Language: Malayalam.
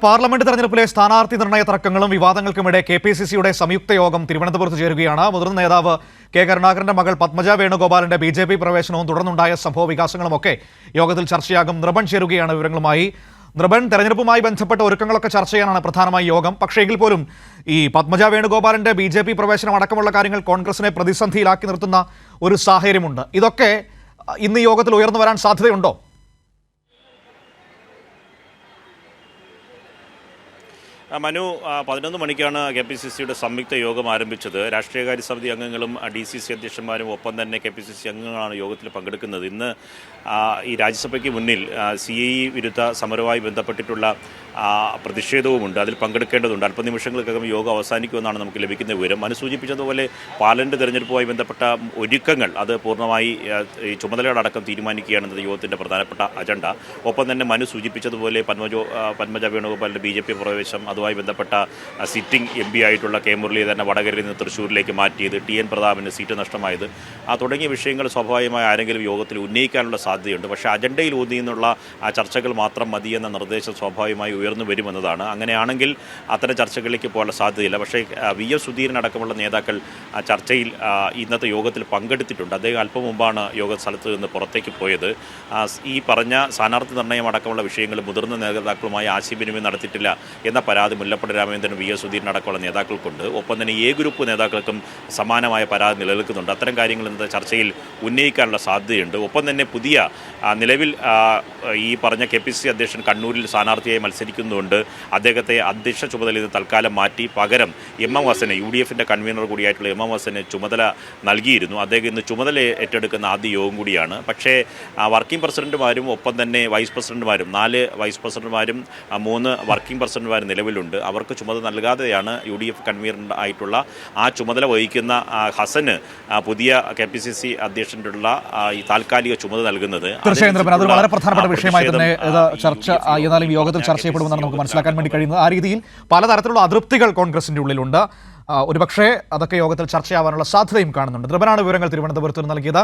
പാർലമെന്റ് തെരഞ്ഞെടുപ്പിലെ സ്ഥാനാർത്ഥി നിർണയ തർക്കങ്ങളും വിവാദങ്ങൾക്കുമിടെ കെപിസിസിയുടെ സംയുക്ത യോഗം തിരുവനന്തപുരത്ത് ചേരുകയാണ്. മുതിർന്ന നേതാവ് കെ കരുണാകരന്റെ മകൾ പത്മജ വേണുഗോപാലിന്റെ ബിജെപി പ്രവേശനവും തുടർന്നുണ്ടായ സംഭവ വികാസങ്ങളുമൊക്കെ യോഗത്തിൽ ചർച്ചയാകും. നൃപൻ ചേരുകയാണ് വിവരങ്ങളുമായി. നൃപൻ, തെരഞ്ഞെടുപ്പുമായി ബന്ധപ്പെട്ട ഒരുക്കങ്ങളൊക്കെ ചർച്ച ചെയ്യാനാണ് പ്രധാനമായി യോഗം. പക്ഷേ എങ്കിൽ പോലും ഈ പത്മജ വേണുഗോപാലിന്റെ ബിജെപി പ്രവേശനം അടക്കമുള്ള കാര്യങ്ങൾ കോൺഗ്രസിനെ പ്രതിസന്ധിയിലാക്കി നിർത്തുന്ന ഒരു സാഹചര്യമുണ്ട്. ഇതൊക്കെ ഇന്ന് ഈ യോഗത്തിൽ ഉയർന്നു വരാൻ സാധ്യതയുണ്ടോ? മനു, 11 മണിക്കാണ് കെപിസിസിയുടെ സംയുക്ത യോഗം ആരംഭിച്ചത്. രാഷ്ട്രീയകാര്യ സമിതി അംഗങ്ങളും DCC അധ്യക്ഷന്മാരും ഒപ്പം തന്നെ കെപിസിസി അംഗങ്ങളാണ് യോഗത്തിൽ പങ്കെടുക്കുന്നത്. ഇന്ന് ഈ രാജ്യസഭയ്ക്ക് മുന്നിൽ CAE വിരുദ്ധ സമരവുമായി ബന്ധപ്പെട്ടിട്ടുള്ള പ്രതിഷേധവുമുണ്ട്. അതിൽ പങ്കെടുക്കേണ്ടതുണ്ട്. അല്പനിമിഷങ്ങൾക്കകം യോഗം അവസാനിക്കുമെന്നാണ് നമുക്ക് ലഭിക്കുന്ന വിവരം. മനു സൂചിപ്പിച്ചതുപോലെ പാർലമെന്റ് തെരഞ്ഞെടുപ്പുമായി ബന്ധപ്പെട്ട ഒരുക്കങ്ങൾ അത് പൂർണ്ണമായി ഈ ചുമതലകളടക്കം തീരുമാനിക്കുകയാണെന്നത് യോഗത്തിൻ്റെ പ്രധാനപ്പെട്ട അജണ്ട. ഒപ്പം തന്നെ മനു സൂചിപ്പിച്ചതുപോലെ പത്മജ വേണുഗോപാലിൻ്റെ BJP പ്രവേശം, അതുമായി ബന്ധപ്പെട്ട സിറ്റിംഗ് MP ആയിട്ടുള്ള കെ മുരളീധരനെ വടകരയിൽ നിന്ന് തൃശ്ശൂരിലേക്ക് മാറ്റിയത്, TN പ്രതാപന് സീറ്റ് നഷ്ടമായത്, തുടങ്ങിയ വിഷയങ്ങൾ സ്വാഭാവികമായി ആരെങ്കിലും യോഗത്തിൽ ഉന്നയിക്കാനുള്ള സാധ്യതയുണ്ട്. പക്ഷേ അജണ്ടയിൽ ഊന്നിയെന്നുള്ള ചർച്ചകൾ മാത്രം മതിയെന്ന നിർദ്ദേശം സ്വാഭാവികമായി ഉയർന്നു വരുമെന്നതാണ്. അങ്ങനെയാണെങ്കിൽ അത്തരം ചർച്ചകളിലേക്ക് പോകാനുള്ള സാധ്യതയില്ല. പക്ഷേ VS സുധീരൻ അടക്കമുള്ള നേതാക്കൾ ചർച്ചയിൽ ഇന്നത്തെ യോഗത്തിൽ പങ്കെടുത്തിട്ടുണ്ട്. അദ്ദേഹം അല്പം മുമ്പാണ് യോഗ സ്ഥലത്ത് നിന്ന് പുറത്തേക്ക് പോയത്. ഈ പറഞ്ഞ സ്ഥാനാർത്ഥി നിർണ്ണയം അടക്കമുള്ള വിഷയങ്ങൾ മുതിർന്ന നേതാക്കളുമായി ആശയവിനിമയം നടത്തിയിട്ടില്ല എന്ന പരാതി മുല്ലപ്പള്ളി രാമചന്ദ്രൻ, VS സുധീരൻ അടക്കമുള്ള നേതാക്കൾക്കുണ്ട്. ഒപ്പം തന്നെ A ഗ്രൂപ്പ് നേതാക്കൾക്കും സമാനമായ പരാതി നിലനിൽക്കുന്നുണ്ട്. അത്തരം കാര്യങ്ങൾ ഇന്നത്തെ ചർച്ചയിൽ ഉന്നയിക്കാനുള്ള സാധ്യതയുണ്ട്. ഒപ്പം തന്നെ പുതിയ നിലവിൽ ഈ പറഞ്ഞ KPCC അധ്യക്ഷൻ കണ്ണൂരിൽ സ്ഥാനാർത്ഥിയായി മത്സരിക്കുന്നതുകൊണ്ട് അദ്ദേഹത്തെ അധ്യക്ഷ ചുമതലയിൽ നിന്ന് തൽക്കാലം മാറ്റി പകരം MM ഹസന്, UDFിൻ്റെ കൺവീനർ കൂടിയായിട്ടുള്ള MM ഹസന് ചുമതല നൽകിയിരുന്നു. അദ്ദേഹം ഇന്ന് ചുമതല ഏറ്റെടുക്കുന്ന ആദ്യ യോഗം കൂടിയാണ്. പക്ഷേ വർക്കിംഗ് പ്രസിഡന്റുമാരും ഒപ്പം തന്നെ വൈസ് പ്രസിഡന്റുമാരും, 4 വൈസ് പ്രസിഡന്റുമാരും 3 വർക്കിംഗ് പ്രസിഡന്റുമാരും നിലവിലുണ്ട്. അവർക്ക് ചുമതല നൽകാതെയാണ് UDF കൺവീനർ ആയിട്ടുള്ള ആ ചുമതല വഹിക്കുന്ന ഹസന് പുതിയ KPCC അധ്യക്ഷനുള്ള ഈ താൽക്കാലിക ചുമതല നൽകുന്നത്. തീർച്ചയായും അത് വളരെ പ്രധാനപ്പെട്ട വിഷയമായി തന്നെ ചർച്ച എന്നാലും യോഗത്തിൽ ചർച്ച ചെയ്യപ്പെടുമെന്നാണ് നമുക്ക് മനസ്സിലാക്കാൻ വേണ്ടി കഴിയുന്നത്. ആ രീതിയിൽ പലതരത്തിലുള്ള അതൃപ്തികൾ കോൺഗ്രസിന്റെ ഉള്ളിലുണ്ട്. ഒരുപക്ഷേ അതൊക്കെ യോഗത്തിൽ ചർച്ചയാവാനുള്ള സാധ്യതയും കാണുന്നുണ്ട്. നൃപനാണ് വിവരങ്ങൾ തിരുവനന്തപുരത്ത് നൽകിയത്.